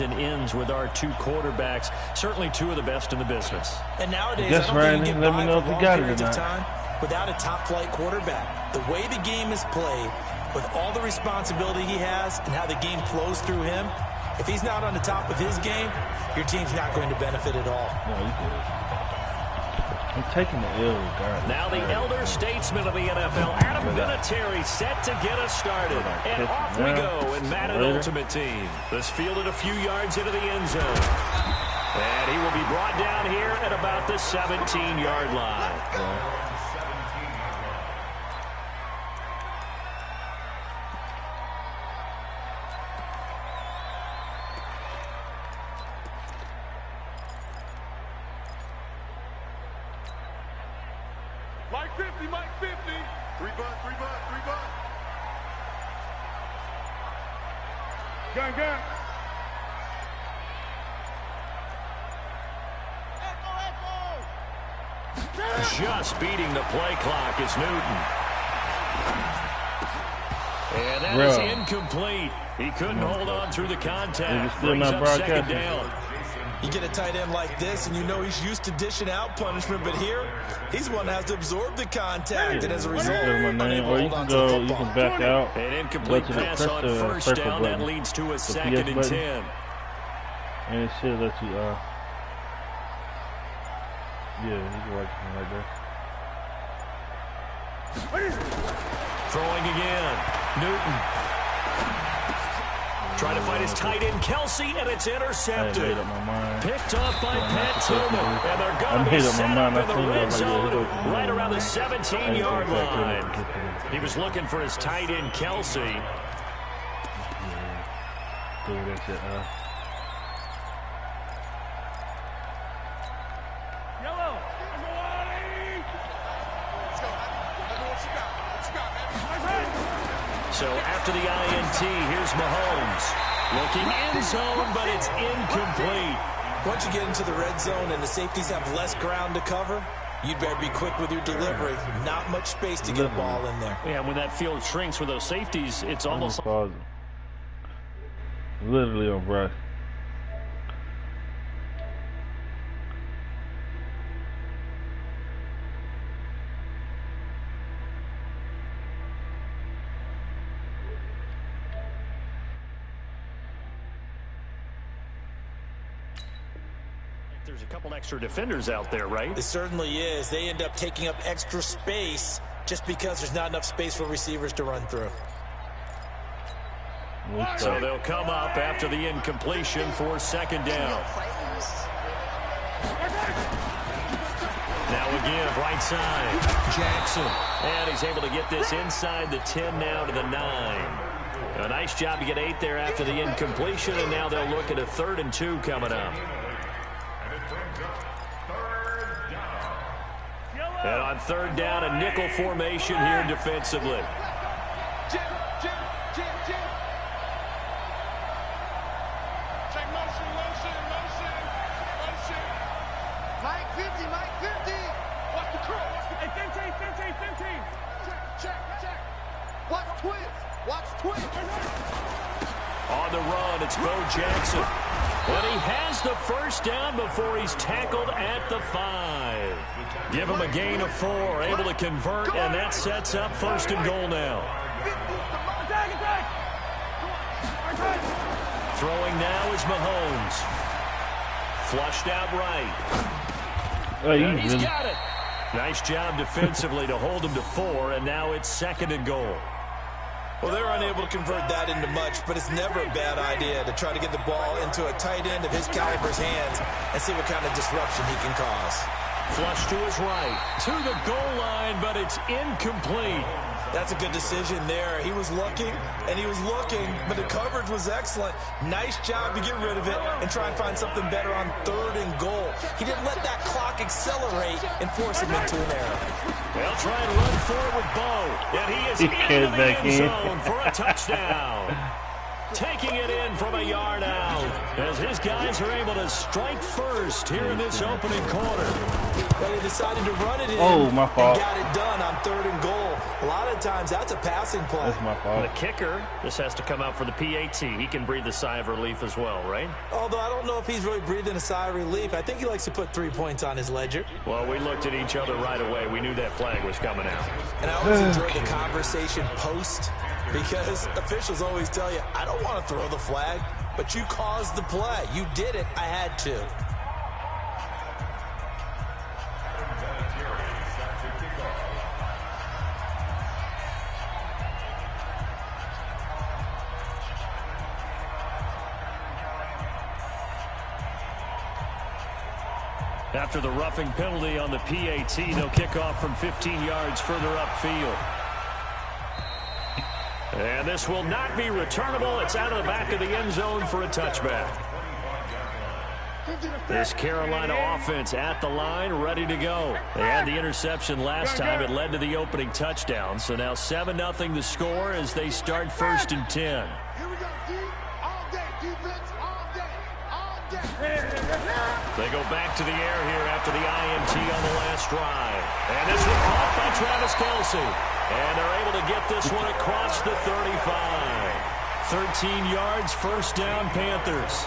and ends with our two quarterbacks, certainly two of the best in the business. And nowadays, I don't think you can get by for long periods of time without a top-flight quarterback. The way the game is played, with all the responsibility he has and how the game flows through him, if he's not on the top of his game, your team's not going to benefit at all. No, he did. I'm taking the L regardless. Now the elder statesman of the NFL, Adam Vinatieri, set to get us started. And off we go in Madden Ultimate Team. This fielded a few yards into the end zone. And he will be brought down here at about the 17-yard line. Mike 50, Mike 50. 3 bucks, 3 bucks, 3 bucks. Gun, gun. Just beating the play clock is Newton. And that is incomplete. He couldn't hold on through the contact. Brings up second down. You get a tight end like this, and you know he's used to dishing out punishment, but here, he's the one that has to absorb the contact, and as a result, unable to hold on to the football. You can back out. An incomplete pass on first down. That leads to a 2nd and 10. And it should let you, yeah, you can watch him right there. Throwing again. Newton. Trying to find his tight end, Kelsey, and it's intercepted. Picked off by Pat Tillman. And they're going to be set up in the red zone right around the 17-yard line. He was looking for his tight end, Kelsey. Yellow. So after the INT, here's Mahomes. Looking end zone, but it's incomplete. Once you get into the red zone and the safeties have less ground to cover, you'd better be quick with your delivery. Not much space to get a ball in there. Yeah, when that field shrinks with those safeties, it's almost... Literally on Bryce. There's a couple extra defenders out there, right? It certainly is. They end up taking up extra space just because there's not enough space for receivers to run through. So they'll come up after the incompletion for second down. Now again, right side, Jackson. And he's able to get this inside the 10 now to the 9. A nice job to get 8 there after the incompletion, and now they'll look at a 3rd and 2 coming up. And on 3rd down, a nickel formation here defensively. Mike 50, Mike 50. Watch the curl. Hey, 15. Check. Watch twins. On the run, it's Bo Jackson. But he has the first down before he's tackled at the 5. Give him a gain of 4, able to convert, and that sets up 1st and goal now. Throwing now is Mahomes. Flushed out right. And he's got it. Nice job defensively to hold him to 4, and now it's 2nd and goal. Well, they're unable to convert that into much, but it's never a bad idea to try to get the ball into a tight end of his caliber's hands and see what kind of disruption he can cause. Flush to his right, to the goal line, but it's incomplete. That's a good decision there. He was looking, but the coverage was excellent. Nice job to get rid of it and try and find something better on 3rd and goal. He didn't let that clock accelerate and force him into an error. They'll try and run forward with Bo, and he is into the end zone for a touchdown. taking it in from a yard out as his guys are able to strike first here in this opening quarter. Well, they decided to run it in my fault. and got it done on 3rd and goal. A lot of times, that's a passing play. That's my fault. The kicker just has to come out for the PAT. He can breathe a sigh of relief as well, right? Although I don't know if he's really breathing a sigh of relief. I think he likes to put 3 points on his ledger. Well, we looked at each other right away. We knew that flag was coming out. And I always enjoy the conversation post because officials always tell you, I don't want to throw the flag, but you caused the play. You did it. I had to. After the roughing penalty on the PAT, they'll kick off from 15 yards further upfield. And this will not be returnable. It's out of the back of the end zone for a touchback. This Carolina offense at the line, ready to go. They had the interception last time. It led to the opening touchdown. So now 7-0 the score as they start 1st and 10. Here we go, D. All day, defense, all day, all day. They go back to the air here after the INT on the last drive. And this one caught by Travis Kelce. And they're able to get this one across the 35. 13 yards, 1st down, Panthers.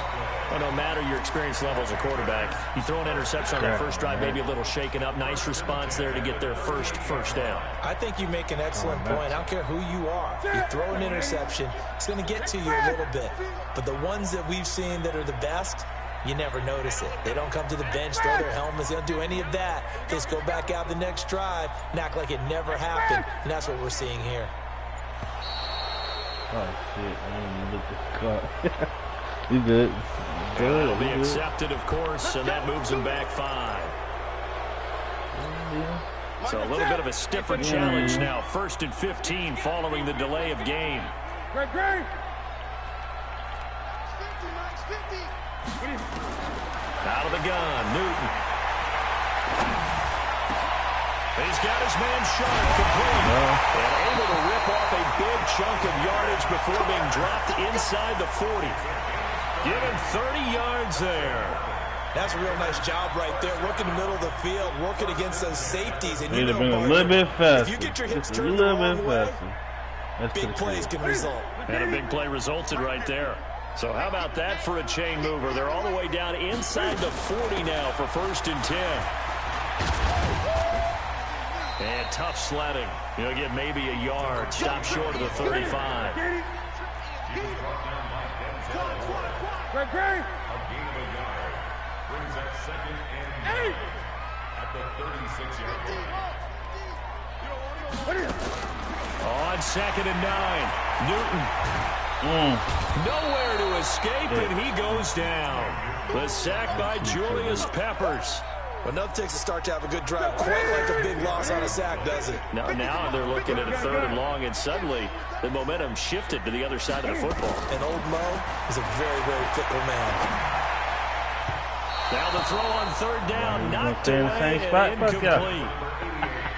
Well, no matter your experience level as a quarterback, you throw an interception on that first drive, maybe a little shaken up. Nice response there to get their first down. I think you make an excellent point. I don't care who you are. You throw an interception, it's going to get to you a little bit. But the ones that we've seen that are the best, you never notice it. They don't come to the bench, throw their helmets. They don't do any of that. They just go back out the next drive and act like it never happened. And that's what we're seeing here. Oh, shit. I didn't even look at the clock. You good. Good. It'll be accepted, of course, and that moves him back 5. So a little bit of a stiffer challenge now. 1st and 15 following the delay of game. Great. Out of the gun, Newton. He's got his man Sharp complete. And able to rip off a big chunk of yardage before being dropped inside the 40. Give him 30 yards there. That's a real nice job right there. Working the middle of the field, working against those safeties. And Need to been a little bit faster. If you get your hips Just a turned the little wrong bit way, faster. big plays can result. And a big play resulted right there. So how about that for a chain mover? They're all the way down inside the 40 now for 1st and 10. And tough sledding. You'll get maybe a yard. Stop short of the 35. Great. Brings up 2nd and 9 at the 36-yard line. On 2nd and 9, Newton. Nowhere to escape, and he goes down. The sack by Julius Peppers. But nothing takes a start to have a good drive. Quite like a big loss on a sack, does it? Now they're looking at a 3rd and long, and suddenly the momentum shifted to the other side of the football. And old Mo is a very, very fickle man. Now the throw on 3rd down, knocked in the away same and spot. incomplete.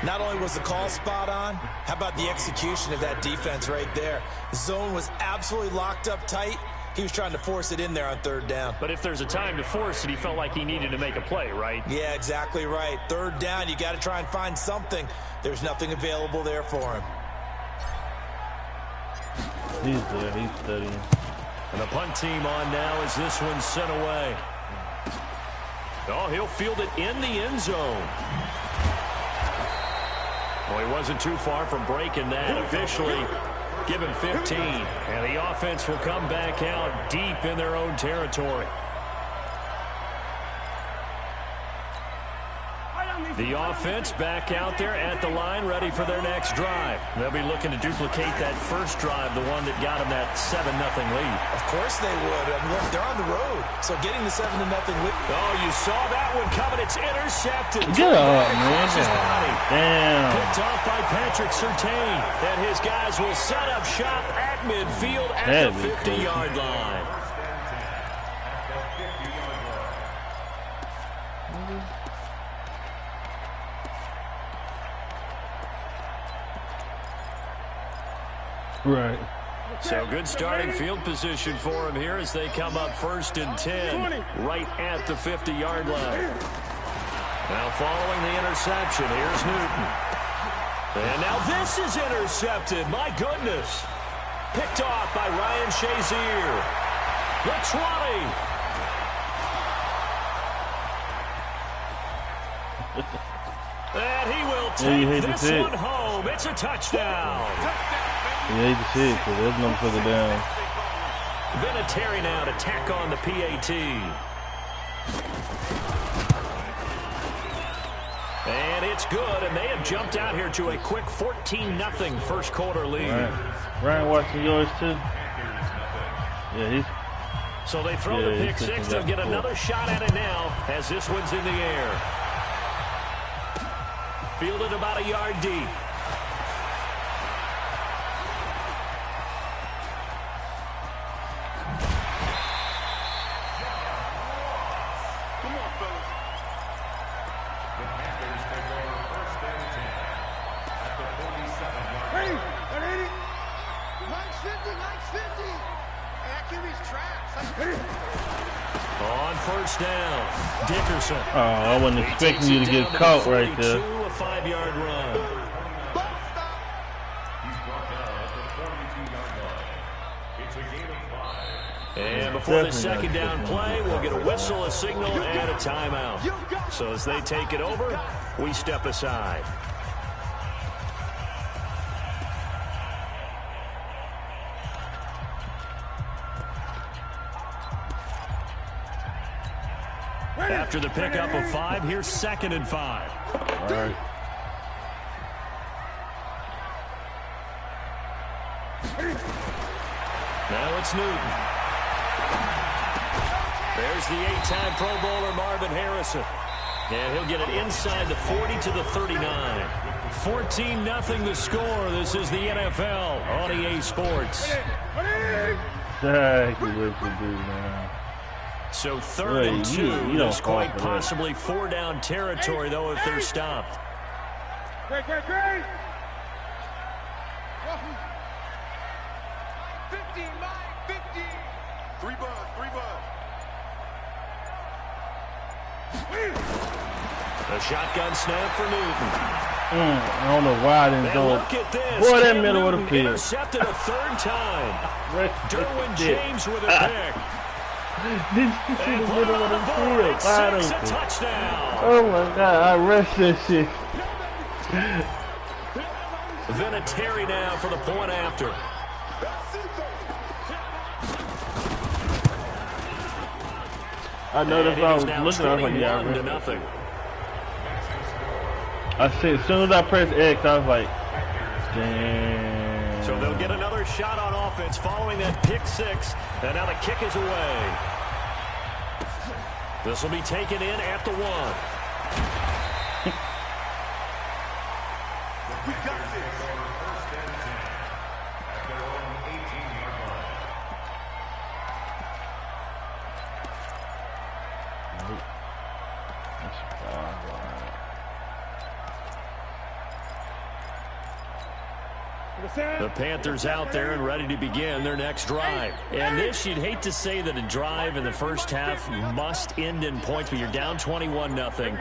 Not only was the call spot on, how about the execution of that defense right there? The zone was absolutely locked up tight. He was trying to force it in there on 3rd down. But if there's a time to force it, he felt like he needed to make a play, right? Yeah, exactly right. 3rd down, you got to try and find something. There's nothing available there for him. He's there. He's studying. And the punt team on now as this one's sent away. Oh, he'll field it in the end zone. Well, he wasn't too far from breaking that. Officially, give him 15. And the offense will come back out deep in their own territory. The offense back out there at the line, ready for their next drive. They'll be looking to duplicate that first drive, the one that got them that 7-0 lead. Of course they would. I mean, look, they're on the road. So getting the 7-0 lead. Oh, you saw that one coming. It's intercepted. Get up, man. His body. Damn. Picked off by Patrick Surtain. And his guys will set up shop at midfield at the 50-yard line. Right. So good starting field position for him here as they come up 1st and 10, right at the 50-yard line. Now following the interception, here's Newton. And now this is intercepted. My goodness. Picked off by Ryan Shazier. The 20. And he will take this one home. It's a touchdown. You hate to see it, because there's no further down. Vinatieri now to tack on the PAT. And it's good, and they have jumped out here to a quick 14-0 first quarter lead. Ryan watching yours too? Yeah, he's... So they throw the pick six. They'll get another shot at it now as this one's in the air. Fielded about a yard deep. On first down, Dickerson. Oh, I wasn't expecting you to get caught right there. A 5-yard run. He's brought down at the 42-yard line. It's a gain of 5. And before the second down play, we'll get a whistle, a signal, and a timeout. So as they take it over, we step aside. After the pickup of 5, here's 2nd and 5. All right. Now it's Newton. There's the 8-time Pro Bowler Marvin Harrison. And he'll get it inside the 40 to the 39. 14-0 the score. This is the NFL on EA Sports. Exactly what you do, man. So 3rd and 2. There's quite possibly 4-down territory, though, if they're stopped. Great. 50, Mike, 50. 3 bucks. A shotgun snap for Newton. I don't know why I didn't throw it. Look at this. Boy, that middle of the field. Intercepted a 3rd time. Derwin James with a pick. Did you see the middle of the field? Wide open. A touchdown. Oh my God, I rushed that shit. Vinatieri now for the point after. I noticed I was looking, I was like, yeah, I rushed nothing. I see, as soon as I pressed X, I was like, damn. So they'll get another shot on offense following that pick 6. And now the kick is away. This will be taken in at the 1. We got this. First and 10 at their own 18-yard line. The Panthers out there and ready to begin their next drive. And this, you'd hate to say that a drive in the first half must end in points, but you're down 21-0. They're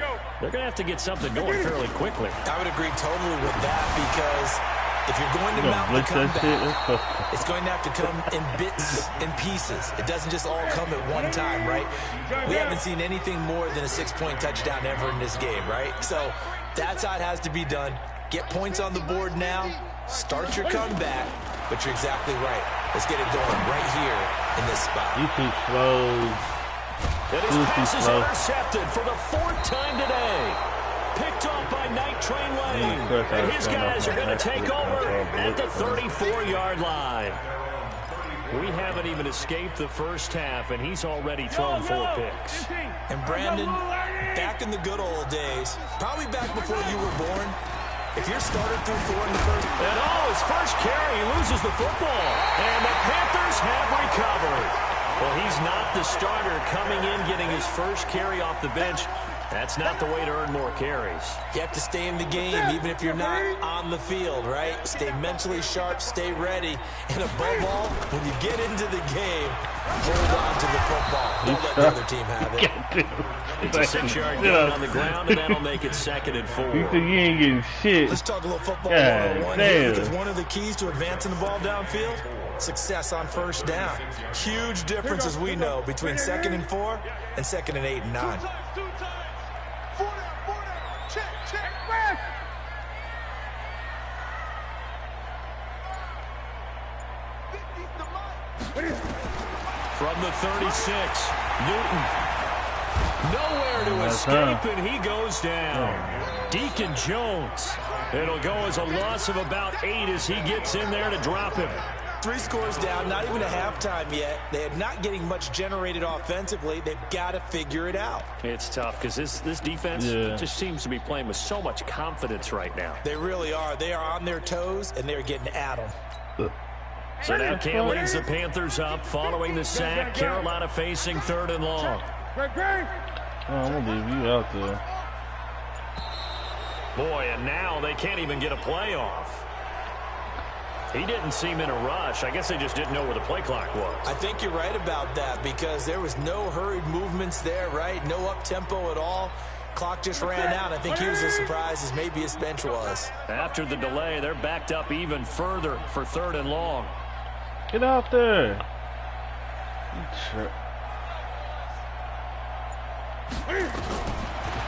going to have to get something going fairly quickly. I would agree totally with that, because if you're going to mount the comeback, it's going to have to come in bits and pieces. It doesn't just all come at one time, right? We haven't seen anything more than a 6-point touchdown ever in this game, right? So that's how it has to be done. Get points on the board now. Start your comeback, but you're exactly right. Let's get it going right here in this spot. You too slow. And his pass is intercepted for the 4th time today. Picked off by Night Train Lane. And his guys are going to take over at the 34-yard line. We haven't even escaped the first half, and he's already thrown 4 picks. And Brandon, back in the good old days, probably back before you were born, if you're started through 4 in the first... And his first carry, he loses the football. And the Panthers have recovered. Well, he's not the starter coming in, getting his first carry off the bench. That's not the way to earn more carries. You have to stay in the game, even if you're not on the field, right? Stay mentally sharp, stay ready. And above all, when you get into the game, hold on to the football. Don't let the other team have it. It's a 6-yard gain on the ground, and that'll make it 2nd and 4. You think you ain't getting shit. Let's talk a little football God 101 here, because one of the keys to advancing the ball downfield, success on first down. Huge difference, as we know, between 2nd and 4 and 2nd and 8 and 9. From the 36, Newton. Nowhere to escape, and he goes down. Deacon Jones. It'll go as a loss of about 8 as he gets in there to drop him. 3 scores down, not even a halftime yet. They're not getting much generated offensively. They've got to figure it out. It's tough because this defense just seems to be playing with so much confidence right now. They really are. They are on their toes, and they're getting at them. So now Cam leads the Panthers up following the sack. Carolina facing 3rd and long. I'm going to leave you out there. Boy, and now they can't even get a play off. He didn't seem in a rush. I guess they just didn't know where the play clock was. I think you're right about that because there was no hurried movements there, right? No up-tempo at all. Clock just ran out. I think he was as surprised as maybe his bench was. After the delay, they're backed up even further for 3rd and long. Get out there.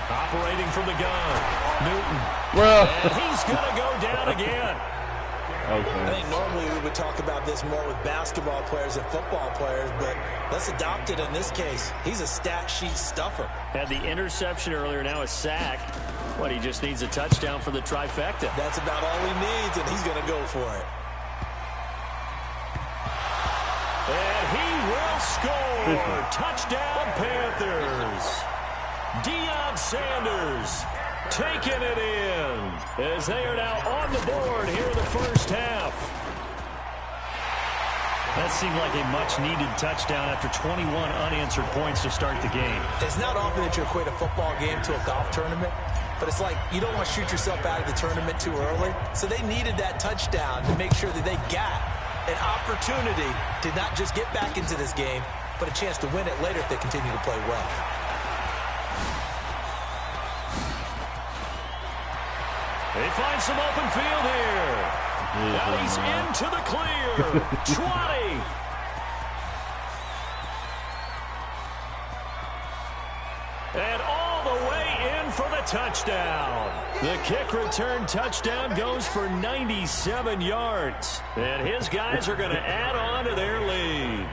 Operating from the gun, Newton. Bro. And he's going to go down again. Okay. I think normally we would talk about this more with basketball players and football players, but let's adopt it in this case. He's a stat sheet stuffer. Had the interception earlier, now a sack. What, he just needs a touchdown for the trifecta. That's about all he needs, and he's going to go for it. And he will score. Touchdown, Panthers. Deion Sanders taking it in as they are now on the board here in the first half. That seemed like a much-needed touchdown after 21 unanswered points to start the game. It's not often that you equate a football game to a golf tournament, but it's like you don't want to shoot yourself out of the tournament too early. So they needed that touchdown to make sure that they got an opportunity to not just get back into this game, but a chance to win it later if they continue to play well. They find some open field here. Now he's into the clear. 20. And all the way in for the touchdown. The kick return touchdown goes for 97 yards. And his guys are going to add on to their lead.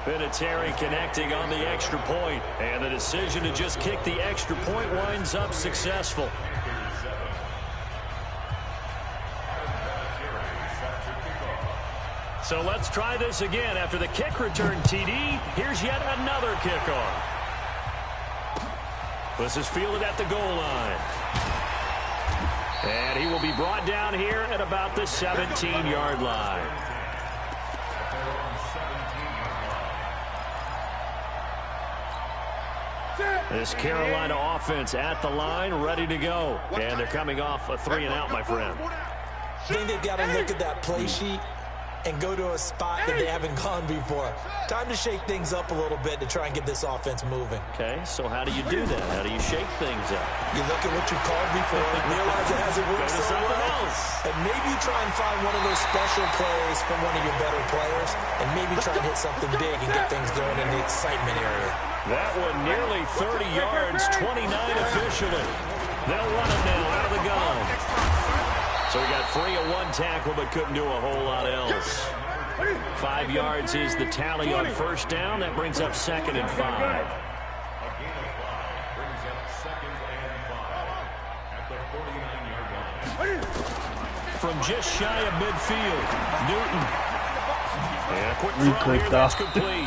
Vinatieri connecting on the extra point, and the decision to just kick the extra point winds up successful. So let's try this again. After the kick return TD, here's yet another kickoff. This is fielded at the goal line. And he will be brought down here at about the 17-yard line. This Carolina offense at the line, ready to go. And they're coming off a 3-and-out, my friend. I think they've got to look at that play sheet and go to a spot that they haven't gone before. Time to shake things up a little bit to try and get this offense moving. Okay, so how do you do that? How do you shake things up? You look at what you called before, realize it hasn't worked so well, and maybe you try and find one of those special plays from one of your better players, and maybe try and hit something big and get things going in the excitement area. That one nearly 30 yards, 29 officially. They'll run it now out of the gun. So we got free of one tackle, but couldn't do a whole lot else. 5 yards is the tally on first down. That brings up 2nd and 5. A gain of 5 brings up 2nd and 5 at the 49-yard line. From just shy of midfield, Newton. And a quick throw here, that's complete.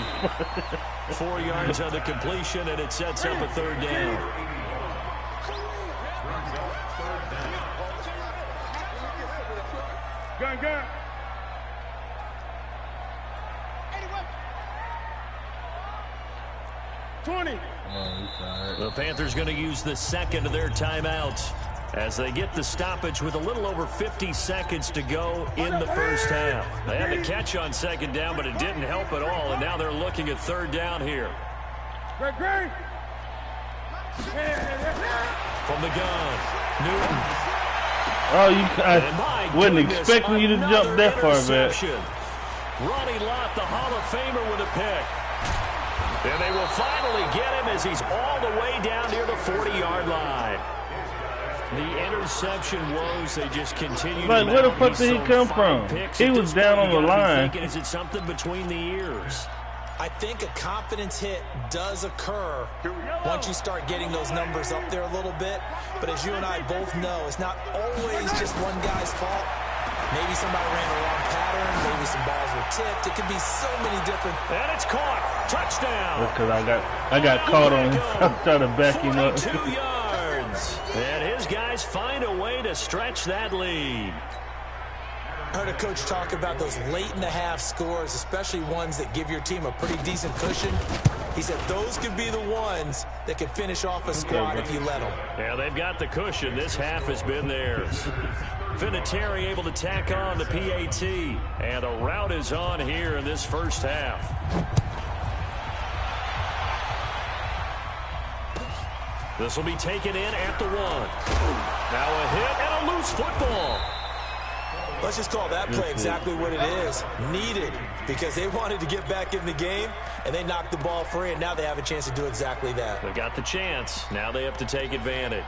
4 yards on the completion, and it sets up a 3rd down. 20. The Panthers going to use the second of their timeouts as they get the stoppage with a little over 50 seconds to go in the first half. They had the catch on second down, but it didn't help at all, and now they're looking at third down here. From the gun, Newton. Oh, I wasn't expecting you to jump that far back. Ronnie Lott, the Hall of Famer, with a pick. And they will finally get him as he's all the way down near the 40-yard line. The interception woes, they just continue. Like, where the fuck did he come from? He was down on the line. Is it something between the ears? I think a confidence hit does occur once you start getting those numbers up there a little bit. But as you and I both know, it's not always just one guy's fault. Maybe somebody ran the wrong pattern. Maybe some balls were tipped. It could be so many different. And it's caught. Touchdown. Because I got caught on him. I'm trying to back him up. 42 yards. And his guys find a way to stretch that lead. I heard a coach talk about those late-in-the-half scores, especially ones that give your team a pretty decent cushion. He said those could be the ones that could finish off a squad if you let them. Yeah, they've got the cushion. This half has been theirs. Vinatieri able to tack on the PAT. And the route is on here in this first half. This will be taken in at the 1. Now a hit and a loose football. Let's just call that play exactly what it is. Needed, because they wanted to get back in the game, and they knocked the ball free, and now they have a chance to do exactly that. They got the chance. Now they have to take advantage.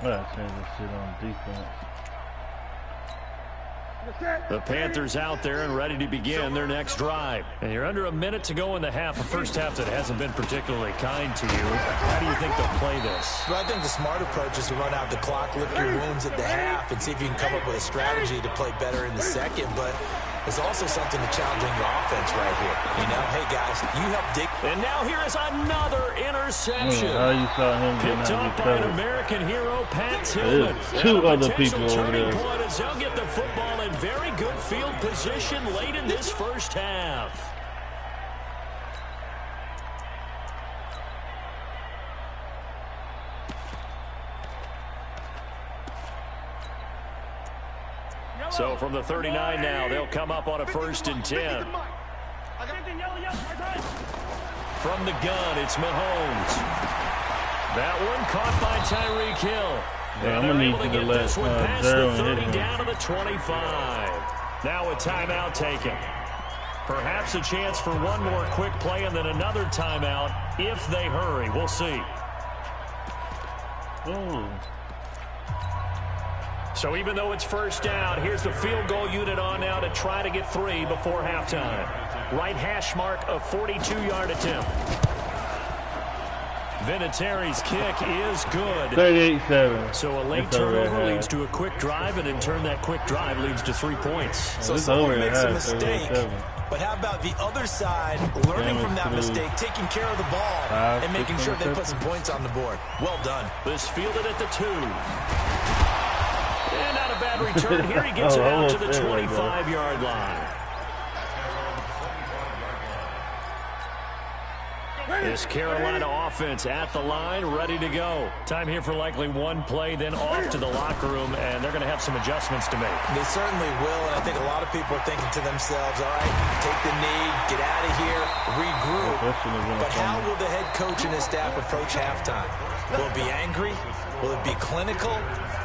Well, I to sit on defense. The Panthers out there and ready to begin their next drive. And you're under a minute to go in the half, a first half that hasn't been particularly kind to you. How do you think they'll play this? Well, I think the smart approach is to run out the clock, lick your wounds at the half, and see if you can come up with a strategy to play better in the second. But there's also something to challenging your offense right here. You know, hey, guys, you help dig. And now here is another interception. You saw him picked up by an American hero, Pat Tillman. There's 2 other people over there. As they'll get the football in very good field position late in this first half. So from the 39 now, they'll come up on a 1st and 10. From the gun, it's Mahomes. That one caught by Tyreek Hill. Yeah, I'm going to need you to let this one past the 30 hit him. down to the 25. Now a timeout taken. Perhaps a chance for one more quick play and then another timeout if they hurry. We'll see. Ooh. So even though it's first down, here's the field goal unit on now to try to get 3 before halftime. Right hash mark, a 42-yard attempt. Vinatieri's kick is good. 38-7. So a late turnover leads to a quick drive, and in turn that quick drive leads to 3 points. So someone makes a mistake, but how about the other side learning from that mistake, taking care of the ball, and making sure they put some points on the board. Well done. This fielded at the 2. And not a bad return here. He gets it out to the 25-yard line. This Carolina offense at the line, ready to go. Time here for likely one play, then off to the locker room, and they're going to have some adjustments to make. They certainly will, and I think a lot of people are thinking to themselves, all right, take the knee, get out of here, regroup. But how will the head coach and his staff approach halftime? Will it be angry? Will it be clinical?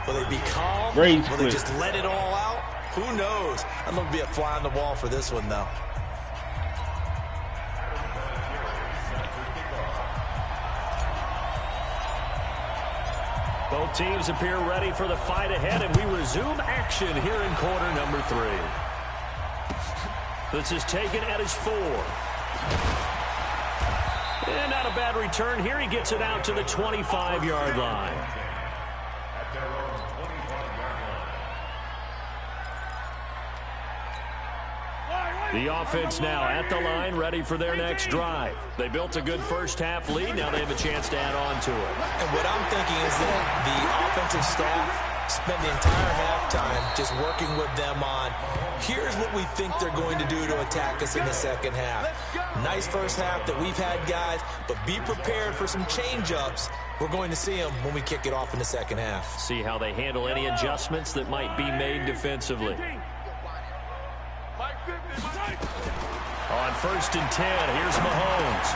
Will they be calm? Will they just let it all out? Who knows? I'm going to be a fly on the wall for this one, though. Both teams appear ready for the fight ahead, and we resume action here in quarter number 3. This is taken at his 4. And not a bad return here. He gets it out to the 25-yard line. The offense now at the line, ready for their next drive. They built a good first half lead. Now they have a chance to add on to it. And what I'm thinking is that the offensive staff spend the entire halftime just working with them on, here's what we think they're going to do to attack us in the second half. Nice first half that we've had, guys, but be prepared for some change-ups. We're going to see them when we kick it off in the second half. See how they handle any adjustments that might be made defensively. On 1st and 10, here's Mahomes.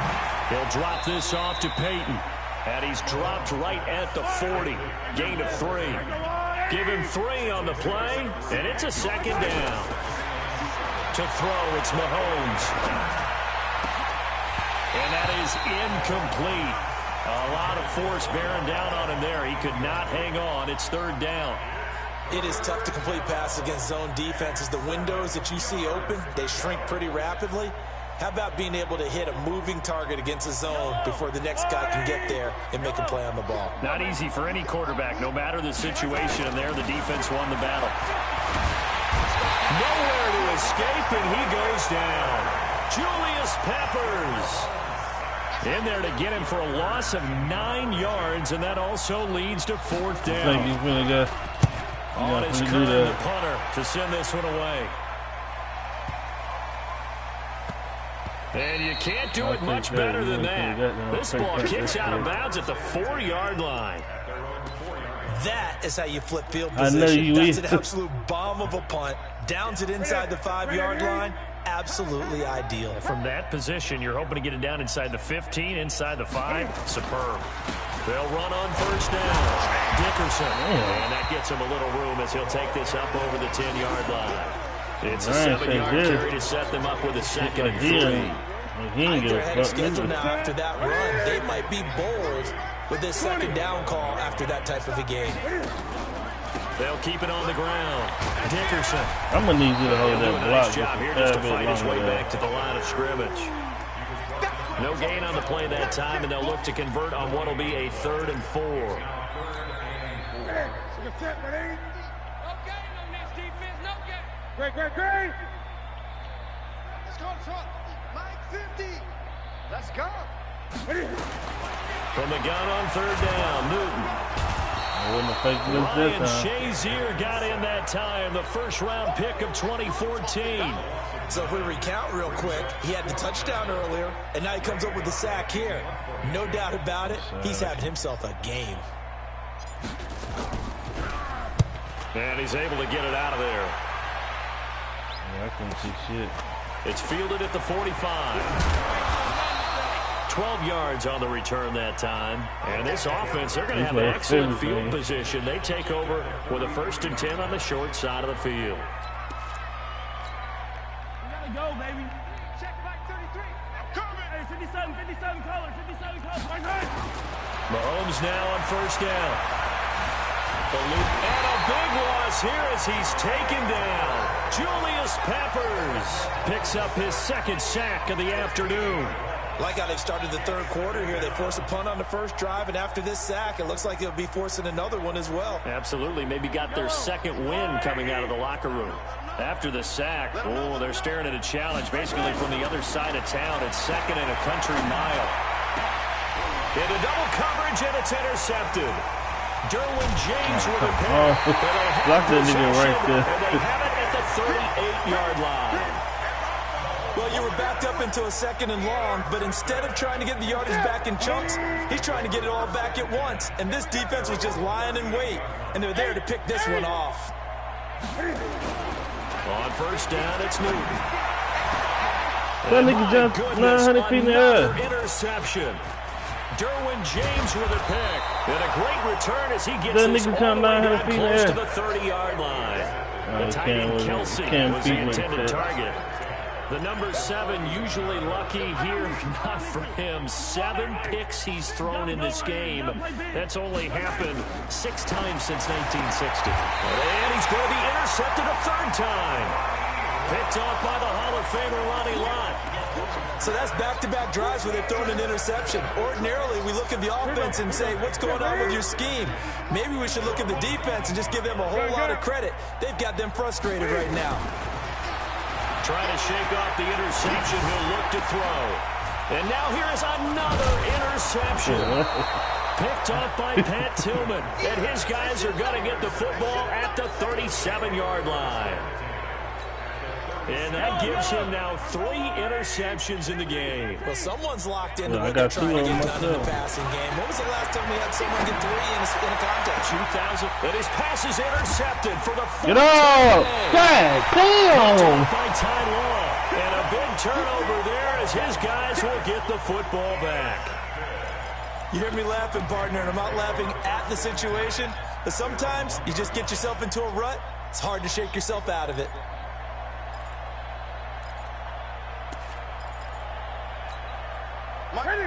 He'll drop this off to Peyton. And he's dropped right at the 40. Gain of 3. Give him 3 on the play, and it's a second down. To throw, it's Mahomes. And that is incomplete. A lot of force bearing down on him there. He could not hang on. It's 3rd down. It is tough to complete passes against zone defenses. The windows that you see open, they shrink pretty rapidly. How about being able to hit a moving target against a zone before the next guy can get there and make a play on the ball? Not easy for any quarterback, no matter the situation, and there the defense won the battle. Nowhere to escape, and he goes down. Julius Peppers in there to get him for a loss of 9 yards, and that also leads to 4th down. I think he's really good. On his curve, the punter to send this one away. And you can't do it much better than that. This ball kicks out of bounds at the 4-yard line. That is how you flip field position. That's an absolute bomb of a punt. Downs it inside the 5-yard line. Absolutely ideal. From that position, you're hoping to get it down inside the 15, inside the 5. Superb. They'll run on 1st down. Dickerson. And that gets him a little room as he'll take this up over the 10-yard line. It's a 7-yard carry to set them up with a 2nd and 3. They're ahead of schedule now after that run. They might be bold with this 2nd down call after that type of a game. They'll keep it on the ground. Dickerson. I'm going to need you to hold that block. Nice job here just to fight his way back to the line of scrimmage. No gain on the play that time, and they'll look to convert on what will be a 3rd and 4. Okay, no next defense, no game. Great. Let's go, truck. Mike 50. Let's go. From the gun on 3rd down, Newton. Ryan Shazier got in that time, the 1st-round pick of 2014. So if we recount real quick, he had the touchdown earlier, and now he comes up with the sack here. No doubt about it, he's having himself a game. And he's able to get it out of there. Yeah, I couldn't see shit. It's fielded at the 45. 12 yards on the return that time. And this offense, they're going to have an excellent field position. They take over with a 1st and 10 on the short side of the field. We gotta go, baby. Check back 33. I'm coming. Hey, 57 colors. Mahomes now on 1st down. And a big loss here as he's taken down. Julius Peppers picks up his 2nd sack of the afternoon. Like how they've started the 3rd quarter here. They force a punt on the 1st drive, and after this sack, it looks like they'll be forcing another one as well. Absolutely. Maybe got their 2nd win coming out of the locker room. After the sack, they're staring at a challenge basically from the other side of town. It's 2nd and a country mile. Into double coverage, and it's intercepted. Derwin James with a pick. Block that nigga right there. And they have it at the 38-yard line. Well, you were backed up into a 2nd and long, but instead of trying to get the yardage back in chunks, he's trying to get it all back at once. And this defense was just lying in wait, and they're there to pick this one off. On 1st down, it's Newton. That nigga jumped 900 feet in the air. Interception. Derwin James with a pick. And a great return as he gets that this nigga all jumped the way 900 down feet in the close air. to the 30-yard line. The tight end Kelsey was the intended target. The number 7 usually lucky here, not for him. 7 picks he's thrown in this game. That's only happened 6 times since 1960. And he's going to be intercepted a 3rd time. Picked off by the Hall of Famer Ronnie Lott. So that's back-to-back drives where they've thrown an interception. Ordinarily, we look at the offense and say, what's going on with your scheme? Maybe we should look at the defense and just give them a whole lot of credit. They've got them frustrated right now. Trying to shake off the interception, he'll look to throw. And now here's another interception. Picked off by Pat Tillman. And his guys are going to get the football at the 37-yard line. And that gives him now 3 interceptions in the game. Well, someone's locked into what they're trying to get done in the passing game. When was the last time we had someone get 3 in a contest? 2000. And his pass is intercepted for the 4th Get off! God damn! By Ty Law. And a big turnover there as his guys will get the football back. You hear me laughing, partner, and I'm not laughing at the situation. But sometimes you just get yourself into a rut. It's hard to shake yourself out of it.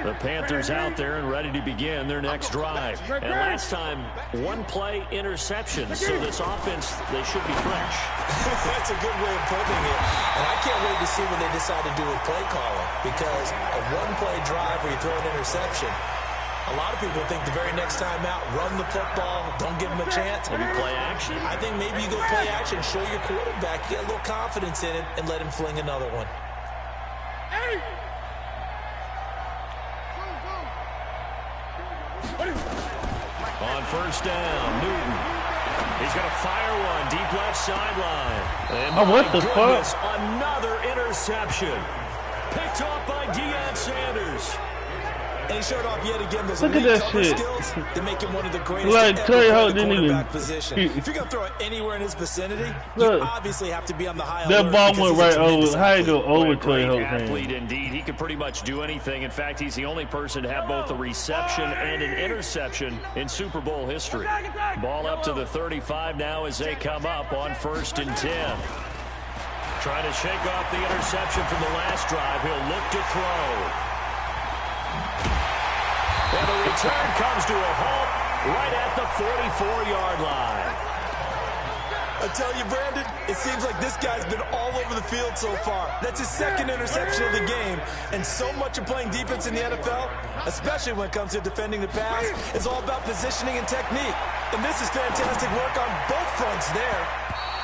The Panthers out there and ready to begin their next drive. And last time, 1-play interception. So this offense, they should be fresh. That's a good way of putting it. And I can't wait to see what they decide to do with play calling. Because a 1-play drive where you throw an interception, a lot of people think the very next time out, run the football, don't give them a chance. Maybe play action? I think maybe you go play action, show your quarterback, get a little confidence in it, and let him fling another one. Hey! On first down, Newton. He's going to fire one deep left sideline. And what the goodness, fuck? another interception. Picked off by Deion Sanders. And he showed off yet again those Look at elite that cover shit. skills that make him one of the greatest Like, to Trey ever Holt play the didn't even- quarterback position. If you're going to throw it anywhere in his vicinity, you Look. obviously have to be on the high That alert ball because went he's a right tremendous over. How you athlete. go over What a Trey great Holt's athlete hand? indeed. He could pretty much do anything. In fact, he's the only person to have both a reception and an interception in Super Bowl history. Ball up to the 35 now as they come up on 1st and 10. Trying to shake off the interception from the last drive. He'll look to throw. And the return comes to a halt right at the 44-yard line. I tell you, Brandon, it seems like this guy's been all over the field so far. That's his 2nd interception of the game. And so much of playing defense in the NFL, especially when it comes to defending the pass, is all about positioning and technique. And this is fantastic work on both fronts there.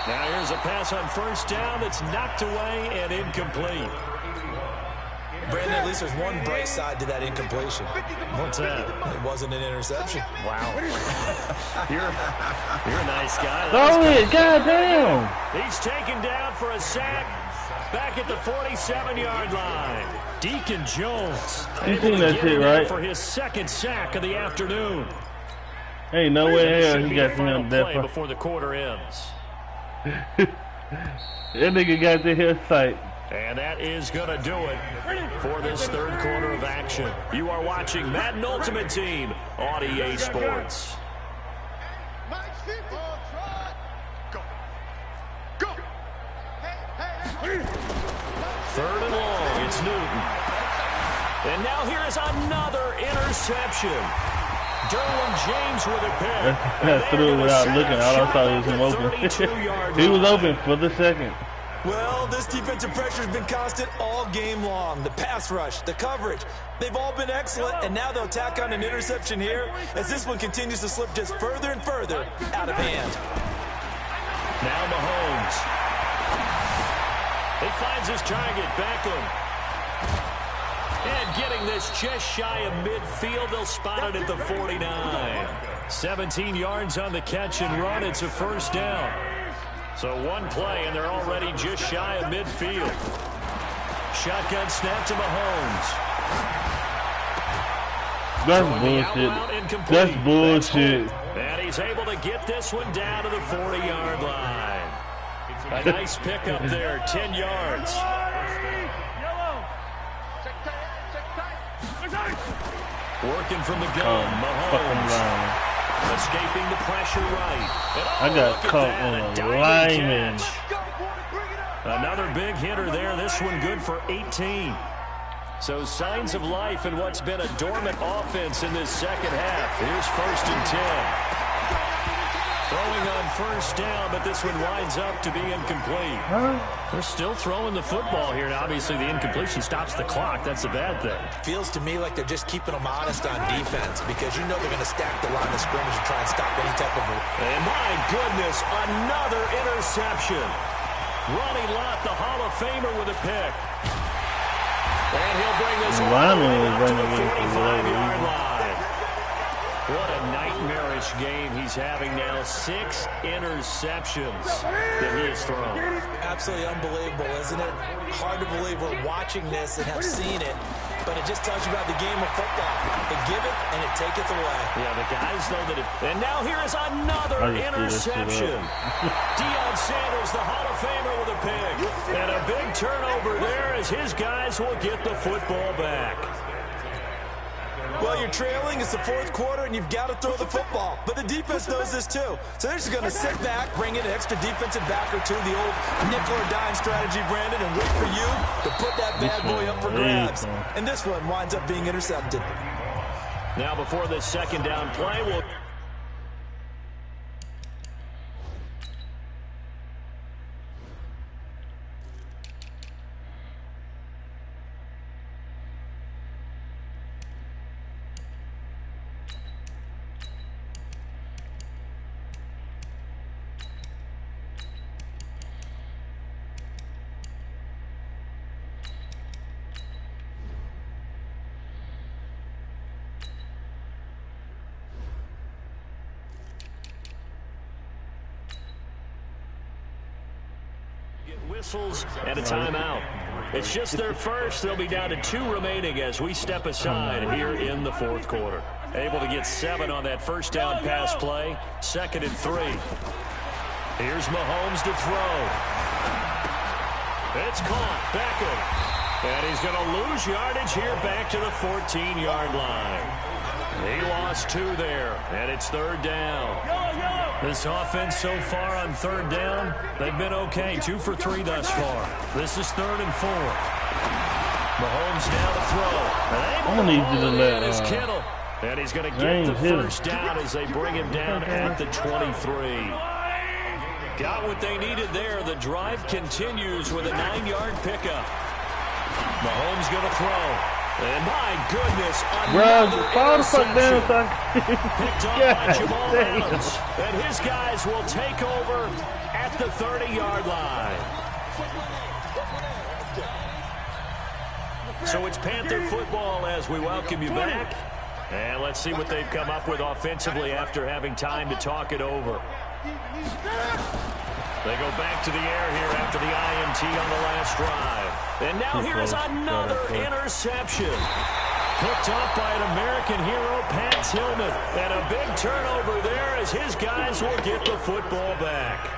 Now here's a pass on 1st down that's knocked away and incomplete. Brandon, at least there's one bright side to that incompletion. What's that? It wasn't an interception. Wow. You're a nice guy. Throw it, goddamn! He's taken down for a sack back at the 47-yard line. Deacon Jones You able seen to that get shit, in there right? for his 2nd sack of the afternoon. Ain't no way This hell should he be got the to final him play that before the quarter ends. That nigga got to his sight. And that is going to do it for this 3rd quarter of action. You are watching Madden Ultimate Team on EA Sports. Mike 50. Go. Go. Hey. 3rd and long, it's Newton. And now here is another interception. Derwin James with a pick. I threw it without looking. All I saw was him open. He was open for the 2nd. Well, this defensive pressure has been constant all game long. The pass rush, the coverage, they've all been excellent, and now they'll tack on an interception here as this one continues to slip just further and further out of hand. Now Mahomes. He finds his target, Beckham. And getting this just shy of midfield, they'll spot it at the 49. 17 yards on the catch and run. It's a 1st down. So 1 play, and they're already just shy of midfield. Shotgun snap to Mahomes. That's bullshit. That's bullshit. And he's able to get this one down to the 40-yard line. A nice pickup there, 10 yards. Working from the gun, Mahomes. Escaping the pressure right. I got caught on a lineman. Another big hitter there. This one good for 18. So signs of life in what's been a dormant offense in this 2nd half. Here's 1st and 10. Throwing on 1st down, but this one winds up to be incomplete. They're still throwing the football here. Now, obviously, the incompletion stops the clock. That's a bad thing. Feels to me like they're just keeping them honest on defense because you know they're going to stack the line of scrimmage and try and stop any type of... And my goodness, another interception. Ronnie Lott, the Hall of Famer, with a pick. And he'll bring this all the way up to the 45-yard line. What a nightmarish game he's having now. 6 interceptions that he has thrown. Absolutely unbelievable, isn't it? Hard to believe we're watching this and have seen it, but it just tells you about the game of football. It giveth and it taketh away. Yeah, the guys, though, that have... And now here is another interception. Deion Sanders, the Hall of Famer, with a pick. And a big turnover there as his guys will get the football back. Well, you're trailing. It's the fourth quarter, and you've got to throw the football. But the defense knows this, too. So they're just going to sit back, bring in an extra defensive back or two, the old nickel or dime strategy, Brandon, and wait for you to put that bad boy up for grabs. And this one winds up being intercepted. Now, before this second down play, we'll... whistles and a timeout. It's just their first. They'll be down to 2 remaining as we step aside here in the fourth quarter. Able to get 7 on that first down pass play. 2nd and 3. Here's Mahomes to throw. It's caught. Beckham. And he's going to lose yardage here back to the 14-yard line. He lost 2 there, and it's 3rd down. This offense so far on 3rd down, they've been okay. 2 for 3 thus far. This is 3rd and 4. Mahomes now to throw. I need you to let Kittle. And he's going to get the first down as they bring him down at the 23. Got what they needed there. The drive continues with a 9-yard pickup. Mahomes going to throw. And my goodness, fall the fuck down, picked up by Jamal Adams. And his guys will take over at the 30-yard line. So it's Panther football as we welcome you back. And let's see what they've come up with offensively after having time to talk it over. They go back to the air here after the INT on the last drive. And now here's another interception. Picked up by an American hero, Pat Tillman. And a big turnover there as his guys will get the football back.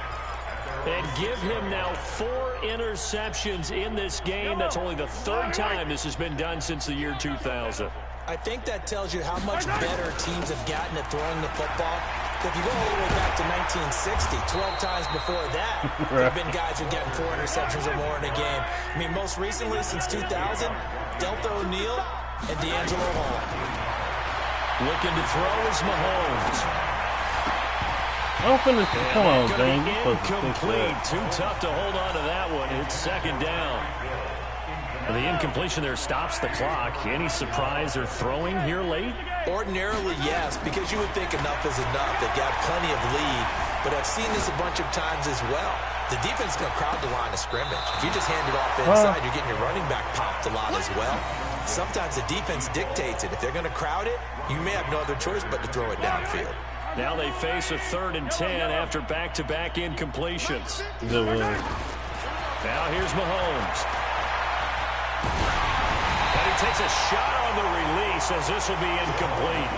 And give him now 4 interceptions in this game. That's only the 3rd time this has been done since the year 2000. I think that tells you how much better teams have gotten at throwing the football. If you go all the way back to 1960, 12 times before that, there have been guys who are getting 4 interceptions or more in a game. I mean, most recently, since 2000, Delta O'Neal and D'Angelo Hall. Looking to throw is Mahomes. Come on, James. Incomplete. Too tough to hold on to that one. It's 2nd down. The incompletion there stops the clock. Any surprise they're throwing here late? Ordinarily, yes, because you would think enough is enough. They've got plenty of lead, but I've seen this a bunch of times as well. The defense is going to crowd the line of scrimmage. If you just hand it off inside, you're getting your running back popped a lot as well. Sometimes the defense dictates it. If they're going to crowd it, you may have no other choice but to throw it downfield. Now they face a 3rd and 10 after back-to-back incompletions. Now here's Mahomes. And he takes a shot on the release as this will be incomplete.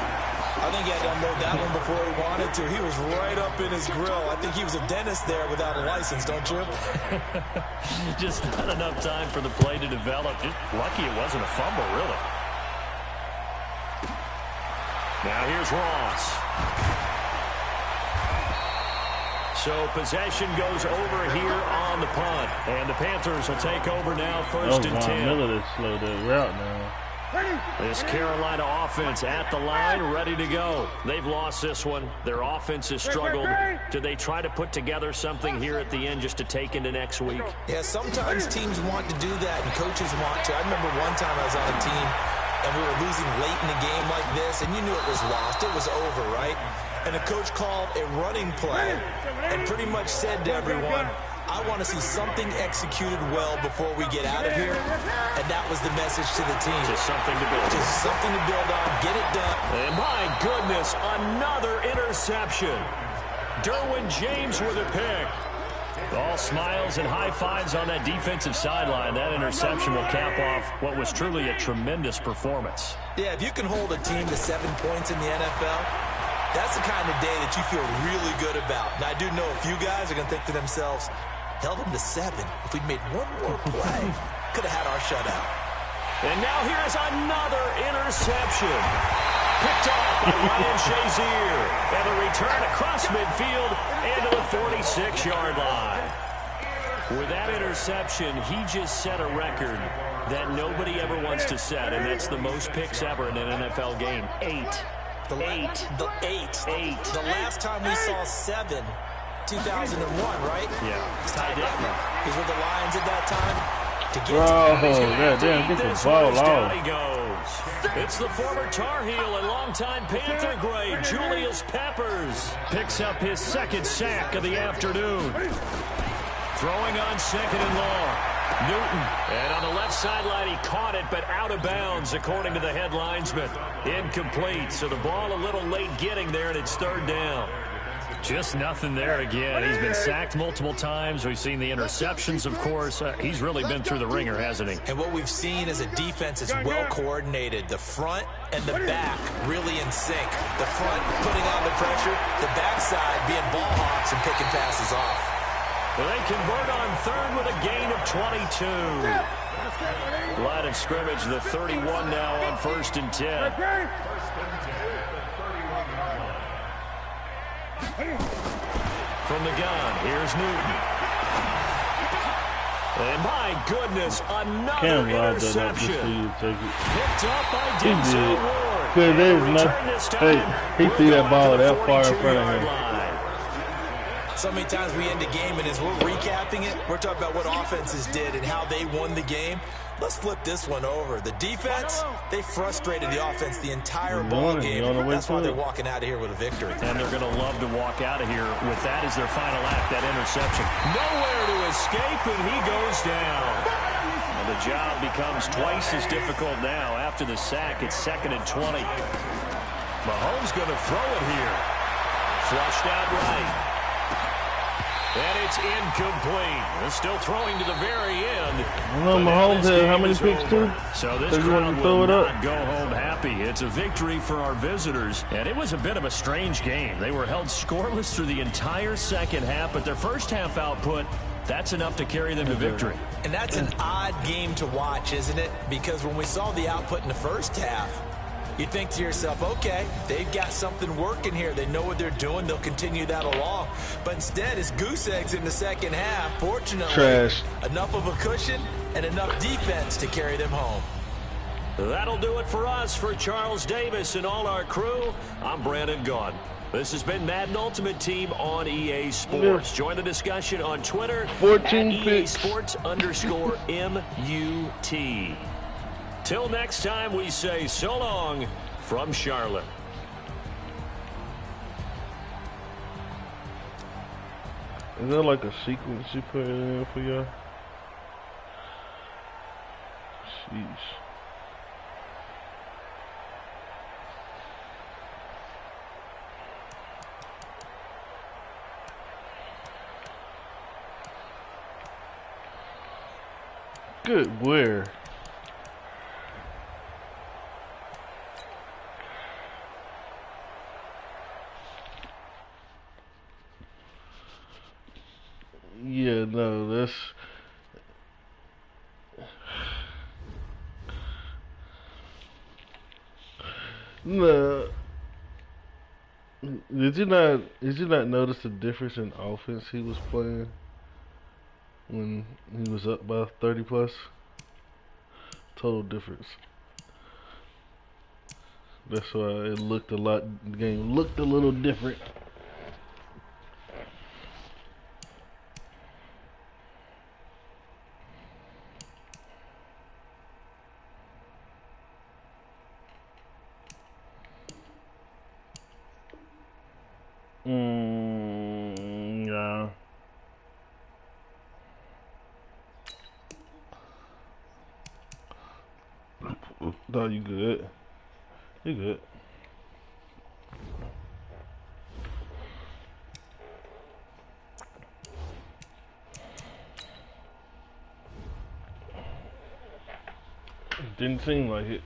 I think he had to unload that one before he wanted to. He was right up in his grill. I think he was a dentist there without a license, don't you? Just not enough time for the play to develop. Just lucky it wasn't a fumble, really. Now here's Ross. So possession goes over here on the punt. And the Panthers will take over now, 1st and 10. Miller that slowed that route now. This Carolina offense at the line, ready to go. They've lost this one. Their offense has struggled. Do they try to put together something here at the end just to take into next week? Yeah, sometimes teams want to do that and coaches want to. I remember one time I was on a team and we were losing late in a game like this, and you knew it was lost. It was over, right? And the coach called a running play and pretty much said to everyone, I want to see something executed well before we get out of here, and that was the message to the team. Just something to build on. Just something to build on. Get it done. And my goodness, another interception. Derwin James with a pick. All smiles and high fives on that defensive sideline. That interception will cap off what was truly a tremendous performance. Yeah, if you can hold a team to 7 points in the NFL, that's the kind of day that you feel really good about. And I do know a few guys are going to think to themselves, held them to 7. If we'd made one more play, could have had our shutout. And now here's another interception. Picked off by Ryan Shazier. And a return across midfield into the 46-yard line. With that interception, he just set a record that nobody ever wants to set, and that's the most picks ever in an NFL game. 8. The last time we saw 7, 2001, right? Yeah. It's Ty Detmer. He's with the Lions at that time. Goddamn, get the ball off. He goes. It's the former Tar Heel and longtime Panther great, Julius Peppers. Picks up his second sack of the afternoon. Throwing on 2nd and long. Newton. And on the left sideline, he caught it, but out of bounds, according to the head linesman. Incomplete, so the ball a little late getting there, and it's 3rd down. Just nothing there again. He's been sacked multiple times. We've seen the interceptions, of course. He's really been through the ringer, hasn't he? And what we've seen is a defense is well coordinated. The front and the back really in sync. The front putting on the pressure, the backside being ball hawks and picking passes off. Well, they convert on 3rd with a gain of 22. Line of scrimmage, the 31 now on 1st and 10. From the gun, here's Newton. And my goodness, another interception. Picked up by Denzel Ward. Good, he threw that ball that far in front of him. So many times we end a game, and as we're recapping it, we're talking about what offenses did and how they won the game. Let's flip this one over. The defense, they frustrated the offense the entire ball game. That's why they're walking out of here with a victory. And they're going to love to walk out of here with that as their final act, that interception. Nowhere to escape, and he goes down. And the job becomes twice as difficult now. After the sack, it's 2nd and 20. Mahomes going to throw it here. Flushed out right. And it's incomplete. They're still throwing to the very end. Mahomes had how many picks too? So this crowd will not go home happy. It's a victory for our visitors. And it was a bit of a strange game. They were held scoreless through the entire second half, but their first half output, that's enough to carry them to victory. And that's an odd game to watch, isn't it? Because when we saw the output in the first half, you think to yourself, okay, they've got something working here. They know what they're doing. They'll continue that along. But instead, it's goose eggs in the second half. Fortunately, enough of a cushion and enough defense to carry them home. That'll do it for us. For Charles Davis and all our crew, I'm Brandon Gaudin. This has been Madden Ultimate Team on EA Sports. Join the discussion on Twitter at EA Sports_MUT. Till next time, we say so long from Charlotte. Is there like a sequence you put in for y'all? Sheesh. Good, where? Yeah, no, that's... No. Did you not notice the difference in offense he was playing when he was up by 30 plus? Total difference. That's why it looked a lot, the game looked a little different. Yeah. No, you good. You good. Didn't seem like it.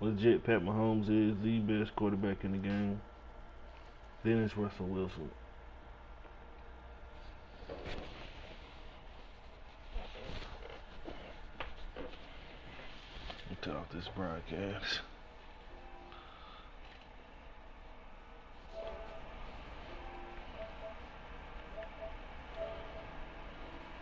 Legit, Pat Mahomes is the best quarterback in the game. Then it's Russell Wilson. Get off this broadcast.